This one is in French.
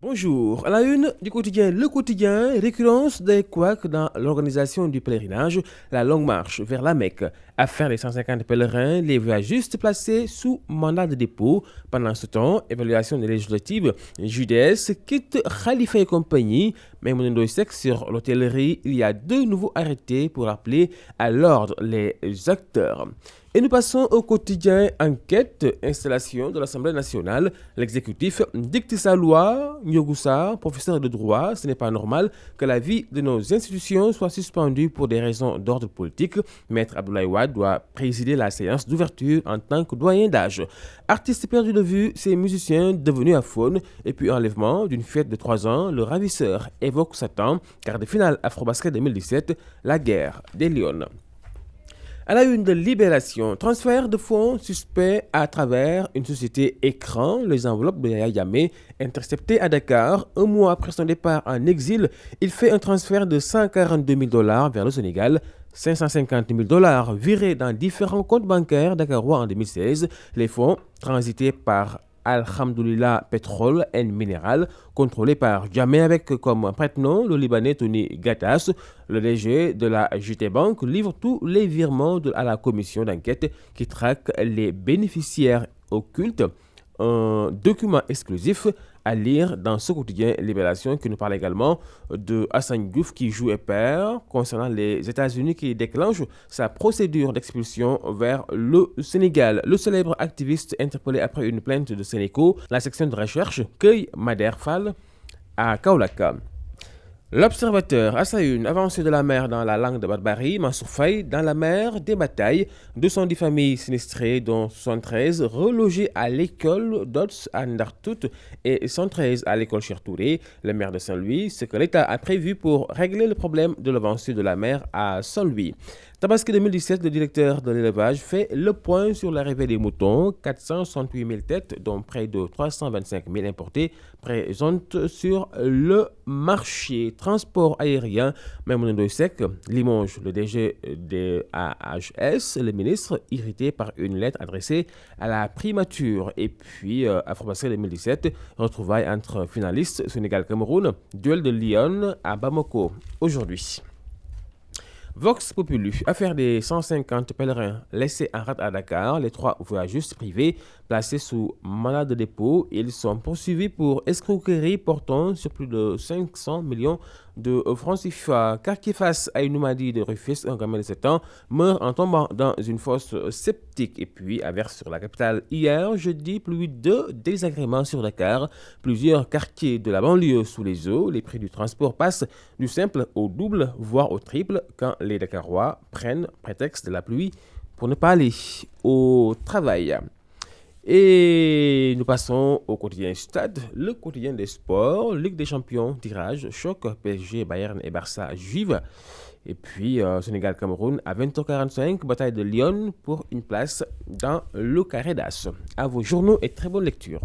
Bonjour, à la une du quotidien Le Quotidien, récurrence des couacs dans l'organisation du pèlerinage, la longue marche vers la Mecque. Affaire des 150 pèlerins, les voyagistes placés sous mandat de dépôt. Pendant ce temps, évaluation des législatives, JDS quitte Khalifa et compagnie. Mais mon sec sur l'hôtellerie, il y a 2 nouveaux arrêtés pour appeler à l'ordre les acteurs. Et nous passons au quotidien Enquête, installation de l'Assemblée nationale. L'exécutif dicte sa loi. Nyogoussa, professeur de droit, ce n'est pas normal que la vie de nos institutions soit suspendue pour des raisons d'ordre politique. Maître Abdoulaye Wade doit présider la séance d'ouverture en tant que doyen d'âge. Artiste perdu de vue, ces musiciens devenus aphones. Et puis enlèvement d'une fête de 3 ans, le ravisseur évoque Satan. Quart de finale Afrobasket 2017, la guerre des Lions. À la une de Libération, transfert de fonds suspect à travers une société écran, les enveloppes de Yaya Jammeh interceptées à Dakar. Un mois après son départ en exil, il fait un transfert de 142 000 $ vers le Sénégal. 550 000 $ virés dans différents comptes bancaires dakarois en 2016. Les fonds transités par Alhamdoulilah Pétrole et Minéral, contrôlé par Jammeh avec comme prête-nom le Libanais Tony Gattas. Le DG de la JT Bank livre tous les virements à la commission d'enquête qui traque les bénéficiaires occultes. Un document exclusif à lire dans ce quotidien Libération qui nous parle également de Hassan Diouf qui joue et perd concernant les États-Unis qui déclenchent sa procédure d'expulsion vers le Sénégal. Le célèbre activiste interpellé après une plainte de Sénéco, la section de recherche cueille Mader Fall à Kaolaka. L'Observateur, à sa une, avancée de la mer dans la langue de Barbarie, Mansour Faye dans la mer des batailles, 210 familles sinistrées, dont 73 relogées à l'école d'Ots à Ndartout et 113 à l'école Chertouré. Le maire de Saint-Louis, ce que l'État a prévu pour régler le problème de l'avancée de la mer à Saint-Louis. Tabaski 2017, le directeur de l'élevage fait le point sur l'arrivée des moutons. 468 000 têtes, dont près de 325 000 importés, présentes sur le marché. Transport aérien, Maimouna Sek, Limoges, le DG de AHS, le ministre irrité par une lettre adressée à la primature. Et puis, Afrobasket 2017, retrouvailles entre finalistes Sénégal-Cameroun, duel de Lyon à Bamako aujourd'hui. Vox Populi, affaire des 150 pèlerins laissés en rade à Dakar, les 3 voyagistes privés placés sous mandat de dépôt. Ils sont poursuivis pour escroquerie portant sur plus de 500 millions de francs CFA. Car qui face à une maladie de Rufisque, un gamin de 7 ans meurt en tombant dans une fosse septique. Et puis, averse sur la capitale hier, jeudi, pluie de désagréments sur Dakar. Plusieurs quartiers de la banlieue sous les eaux. Les prix du transport passent du simple au double, voire au triple, quand les Dakarois prennent prétexte de la pluie pour ne pas aller au travail. Et nous passons au quotidien Stade, le quotidien des sports, Ligue des champions, tirage, choc, PSG, Bayern et Barça Juve. Et puis Sénégal-Cameroun à 20h45, bataille de Lyon pour une place dans le carré d'as. À vos journaux et très bonne lecture.